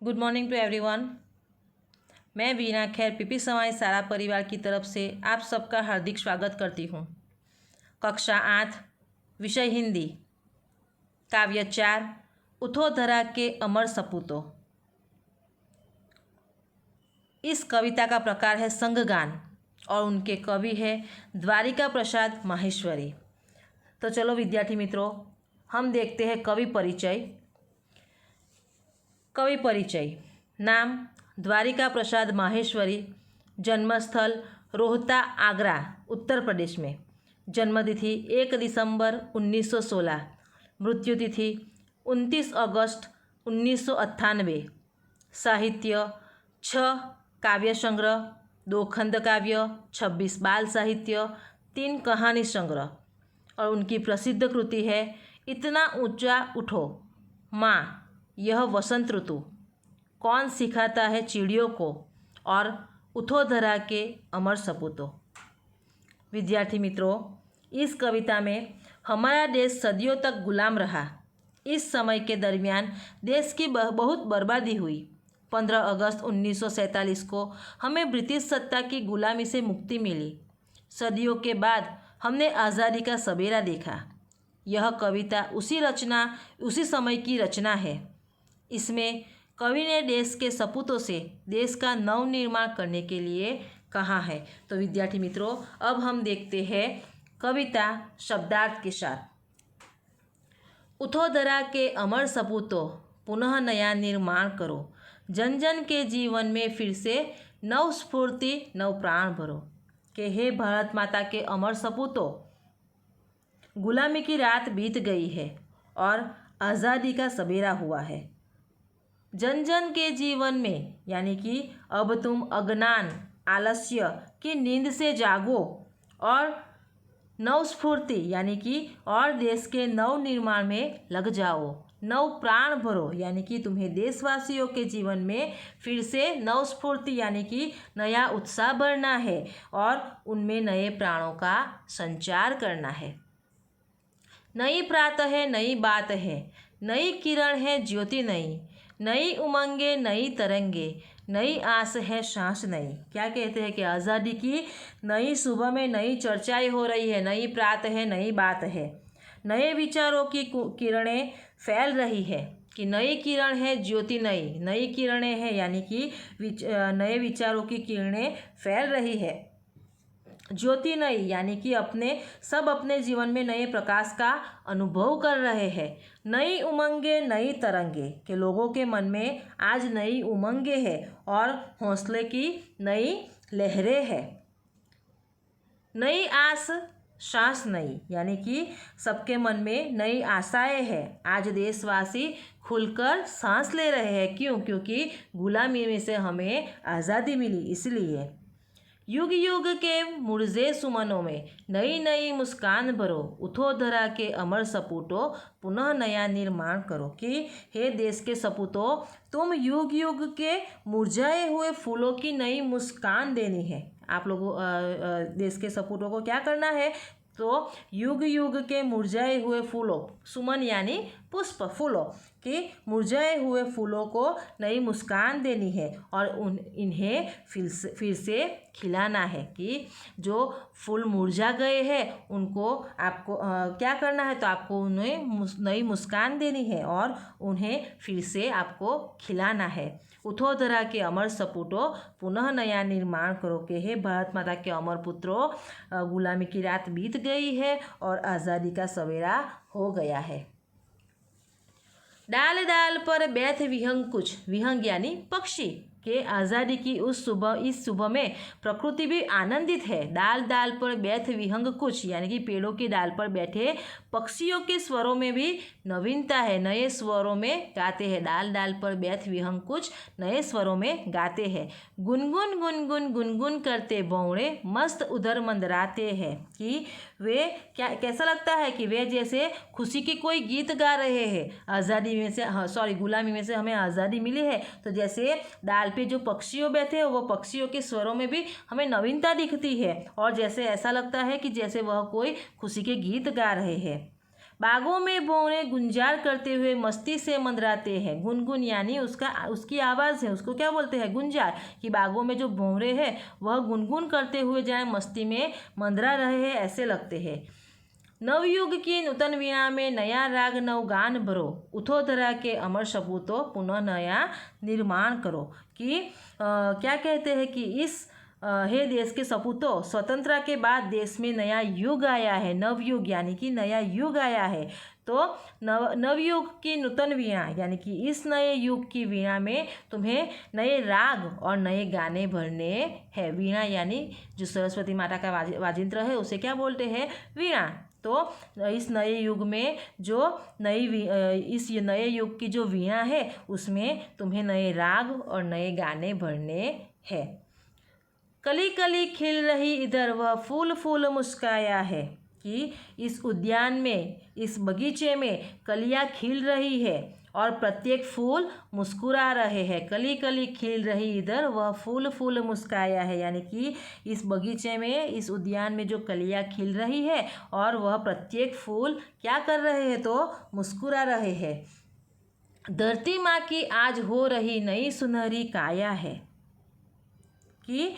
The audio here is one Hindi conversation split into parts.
Good morning to everyone. मैं वीना खैर पीपी समाज सारा परिवार की तरफ से आप सबका हार्दिक स्वागत करती हूँ। कक्षा 8 विषय हिंदी, काव्य 4 उठो-धरा के अमर सपूतों। इस कविता का प्रकार है संघगान और उनके कवि है द्वारिका प्रसाद माहेश्वरी। तो चलो विद्यार्थी मित्रों, हम देखते हैं कवि परिचय। कवि परिचय। नाम द्वारिका प्रसाद माहेश्वरी, जन्मस्थल रोहता, आगरा, उत्तर प्रदेश में। जन्मतिथि 1 दिसंबर 1916, मृत्युतिथि 29 अगस्त 1998। साहित्य 6 काव्य संग्रह, 2 खंड काव्य, 26 बाल साहित्य, 3 कहानी संग्रह। और उनकी प्रसिद्ध कृति है इतना ऊंचा उठो, माँ यह वसंत ऋतु, कौन सिखाता है चिड़ियों को, और उठो-धरा के अमर सपूतों। विद्यार्थी मित्रों, इस कविता में हमारा देश सदियों तक गुलाम रहा। इस समय के दरमियान देश की बहुत बर्बादी हुई। 15 अगस्त 1947 को हमें ब्रिटिश सत्ता की गुलामी से मुक्ति मिली। सदियों के बाद हमने आज़ादी का सवेरा देखा। यह कविता उसी समय की रचना है। इसमें कवि ने देश के सपूतों से देश का नवनिर्माण करने के लिए कहा है। तो विद्यार्थी मित्रों, अब हम देखते हैं कविता शब्दार्थ के साथ। उठो-धरा के अमर सपूतों, पुनः नया निर्माण करो, जन जन के जीवन में फिर से नव स्फूर्ति नव प्राण भरो। कि हे भारत माता के अमर सपूतों, गुलामी की रात बीत गई है और आज़ादी का सवेरा हुआ है। जन जन के जीवन में, यानी कि अब तुम अज्ञान आलस्य की नींद से जागो और नव स्फूर्ति यानी कि और देश के नव निर्माण में लग जाओ। नव प्राण भरो यानी कि तुम्हें देशवासियों के जीवन में फिर से नव स्फूर्ति यानी कि नया उत्साह भरना है और उनमें नए प्राणों का संचार करना है। नई प्रातः है, नई बात है, नई किरण है, ज्योति नई, नई उमंगे, नई तरंगे, नई आस है, सांस नई। क्या कहते हैं कि आज़ादी की नई सुबह में नई चर्चाएं हो रही है, नई प्रातः है, नई बात है, नए विचारों की किरणें फैल रही है। कि नई किरण है, ज्योति नई, नई किरणें हैं यानी कि नए विचारों की किरणें फैल रही है। ज्योति नई यानी कि अपने जीवन में नए प्रकाश का अनुभव कर रहे हैं। नई उमंगे, नई तरंगे, के लोगों के मन में आज नई उमंगे हैं और हौसले की नई लहरें हैं। नई आस, सांस नई, यानी कि सबके मन में नई आशाएं हैं। आज देशवासी खुलकर सांस ले रहे हैं। क्यों? क्योंकि गुलामी में से हमें आज़ादी मिली, इसलिए। युग युग के मुरझे सुमनों में नई नई मुस्कान भरो, उठो-धरा के अमर सपूतों, पुनः नया निर्माण करो। कि हे देश के सपूतों, तुम युग युग के मुरझाए हुए फूलों की नई मुस्कान देनी है। आप लोगों देश के सपूतों को क्या करना है? तो युग युग के मुरझाए हुए फूलों, सुमन यानी पुष्प, फूलों के मुरझाए हुए फूलों को नई मुस्कान देनी है और इन्हें फिर से खिलाना है। कि जो फूल मुरझा गए हैं उनको आपको क्या करना है? तो आपको उन्हें नई मुस्कान देनी है और उन्हें फिर से आपको खिलाना है। उठो-धरा के अमर सपूतों, पुनः नया निर्माण करो। के हे भारत माता के अमर पुत्रों, गुलामी की रात बीत गई है और आज़ादी का सवेरा हो गया है। डाल डाल पर बैठ विहंग कुछ, विहंग यानी पक्षी, के आज़ादी की इस सुबह में प्रकृति भी आनंदित है। डाल डाल पर बैठ विहंग कुछ यानी कि पेड़ों की डाल पर बैठे पक्षियों के स्वरों में भी नवीनता है, नए स्वरों में गाते हैं। डाल डाल पर बैठ विहंग कुछ नए स्वरों में गाते हैं। गुनगुन गुनगुन गुनगुन करते भौंरे मस्त उधर मंदराते हैं। कि वे कैसा लगता है कि वे जैसे खुशी के कोई गीत गा रहे हैं। आज़ादी में से गुलामी में से हमें आज़ादी मिली है, तो जैसे डाल पे जो पक्षियों बैठे हैं वो पक्षियों के स्वरों में भी हमें नवीनता दिखती है और जैसे ऐसा लगता है कि जैसे वह कोई खुशी के गीत गा रहे हैं। बागों में भौरे गुंजार करते हुए मस्ती से मंडराते हैं। गुनगुन यानी उसकी आवाज़ है, उसको क्या बोलते हैं? गुंजार। कि बागों में जो भौरे हैं वह गुनगुन करते हुए जाए मस्ती में मंडरा रहे हैं ऐसे लगते हैं। नवयुग की नूतन वीणा में नया राग नवगान भरो, उठो धरा के अमर सपूतो पुनः नया निर्माण करो। कि क्या कहते हैं कि हे देश के सपूतों, स्वतंत्रता के बाद देश में नया युग आया है, नवयुग यानी कि नया युग आया है। तो नवयुग की नूतन वीणा यानी कि इस नए युग की वीणा में तुम्हें नए राग और नए गाने भरने हैं। वीणा यानी जो सरस्वती माता का वाजिंत्र है उसे क्या बोलते हैं? वीणा। तो इस नए युग में जो इस नए युग की जो वीणा है उसमें तुम्हें नए राग और नए गाने भरने हैं। कली कली खिल रही इधर वह फूल फूल मुस्काया है। कि इस उद्यान में, इस बगीचे में कलियां खिल रही है और प्रत्येक फूल मुस्कुरा रहे हैं। कली कली खिल रही इधर वह फूल फूल मुस्काया है, यानी कि इस बगीचे में, इस उद्यान में जो कलियां खिल रही है और वह प्रत्येक फूल क्या कर रहे हैं? तो मुस्कुरा रहे हैं। धरती माँ की आज हो रही नई सुनहरी काया है। कि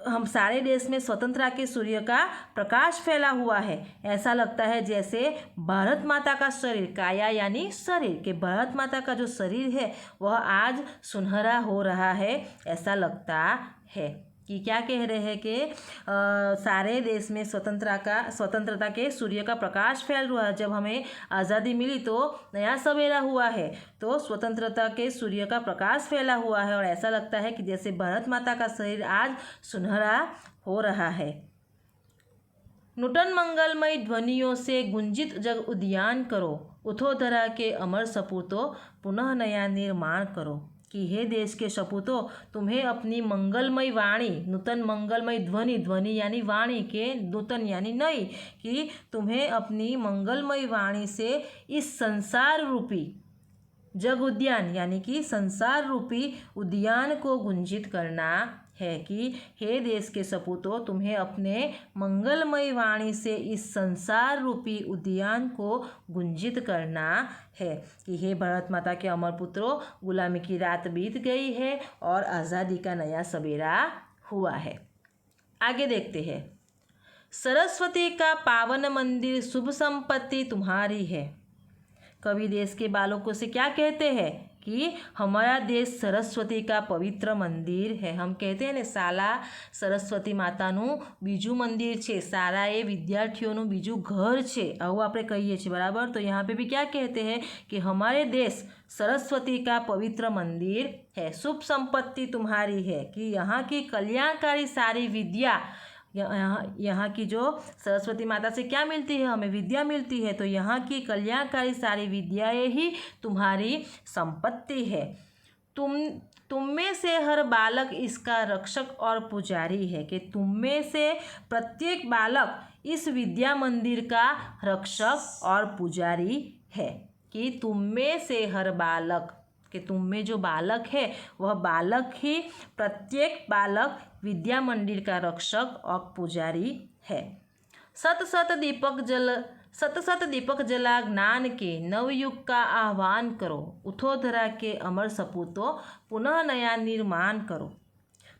हम सारे देश में स्वतंत्रता के सूर्य का प्रकाश फैला हुआ है। ऐसा लगता है जैसे भारत माता का शरीर, काया यानी शरीर, के भारत माता का जो शरीर है वह आज सुनहरा हो रहा है ऐसा लगता है। कि क्या कह रहे हैं कि सारे देश में स्वतंत्रता के सूर्य का प्रकाश फैल रहा है। जब हमें आज़ादी मिली तो नया सवेरा हुआ है, तो स्वतंत्रता के सूर्य का प्रकाश फैला हुआ है और ऐसा लगता है कि जैसे भारत माता का शरीर आज सुनहरा हो रहा है। नूतन मंगलमय ध्वनियों से गुंजित जग उद्यान करो, उठो धरा के अमर सपूतों पुनः नया निर्माण करो। कि हे देश के सपूतों, तुम्हें अपनी मंगलमय वाणी, नूतन मंगलमय ध्वनि, ध्वनि यानी वाणी, के नूतन यानी नई, कि तुम्हें अपनी मंगलमय वाणी से इस संसार रूपी जग उद्यान यानी कि संसार रूपी उद्यान को गुंजित करना है। कि हे देश के सपूतों, तुम्हें अपने मंगलमय वाणी से इस संसार रूपी उद्यान को गुंजित करना है। कि हे भारत माता के अमर पुत्रों, गुलामी की रात बीत गई है और आज़ादी का नया सवेरा हुआ है। आगे देखते हैं। सरस्वती का पावन मंदिर, शुभ संपत्ति तुम्हारी है। कवि देश के बालकों से क्या कहते हैं? कि हमारा देश सरस्वती का पवित्र मंदिर है। हम कहते हैं ने શાળા સરસ્વતી માતાનું બીજું મંદિર છે, શાળા એ વિદ્યાર્થીઓનું બીજું ઘર છે, આવું આપણે કહીએ છીએ, બરાબર। तो यहाँ पे भी क्या कहते हैं कि हमारे देश सरस्वती का पवित्र मंदिर है, शुभ संपत्ति तुम्हारी है। कि यहाँ की कल्याणकारी सारी विद्या, यहाँ की जो सरस्वती माता से क्या मिलती है? हमें विद्या मिलती है। तो यहाँ की कल्याणकारी सारी विद्याएं ही तुम्हारी संपत्ति है। तुम में से हर बालक इसका रक्षक और पुजारी है। कि तुम में से प्रत्येक बालक इस विद्या मंदिर का रक्षक और पुजारी है। कि तुम में से हर बालक, कि तुम में जो बालक है वह बालक ही, प्रत्येक बालक विद्या मंदिर का रक्षक और पुजारी है। सत सत दीपक जला ज्ञान के नवयुग का आह्वान करो, उठो धरा के अमर सपूतों पुनः नया निर्माण करो।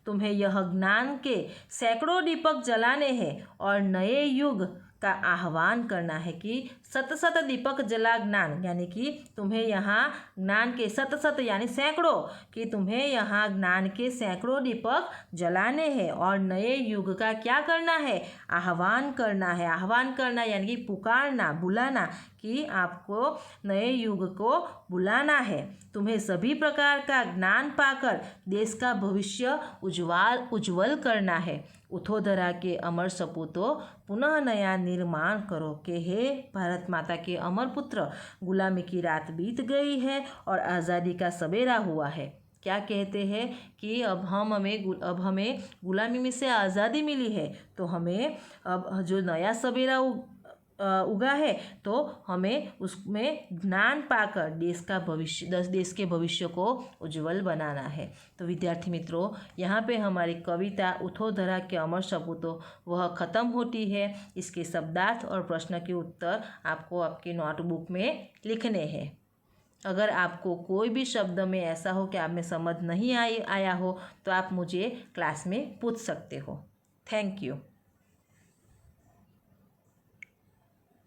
तुम्हें यह ज्ञान के सैकड़ों दीपक जलाने हैं और नए युग का आह्वान करना है। कि सत सत दीपक जला ज्ञान, यानी कि तुम्हें यहाँ ज्ञान के सत यानी सैकड़ों, कि तुम्हें यहाँ ज्ञान के सैकड़ों दीपक जलाने हैं और नए युग का क्या करना है? आह्वान करना है। आह्वान करना यानी कि पुकारना, बुलाना, कि आपको नए युग को बुलाना है। तुम्हें सभी प्रकार का ज्ञान पाकर देश का भविष्य उज्ज्वल करना है। उठो धरा के अमर सपूतों पुनः नया निर्माण करो। कि हे भारत माता के अमर पुत्र, गुलामी की रात बीत गई है और आज़ादी का सवेरा हुआ है। क्या कहते हैं कि अब हमें गुलामी में से आज़ादी मिली है, तो हमें अब जो नया सवेरा उगा है तो हमें उसमें ज्ञान पाकर देश के भविष्य को उज्जवल बनाना है। तो विद्यार्थी मित्रों, यहाँ पे हमारी कविता उठो-धरा के अमर सपूतों वह ख़त्म होती है। इसके शब्दार्थ और प्रश्न के उत्तर आपको आपके नोटबुक में लिखने हैं। अगर आपको कोई भी शब्द में ऐसा हो कि आप में समझ नहीं आया हो तो आप मुझे क्लास में पूछ सकते हो। Thank you.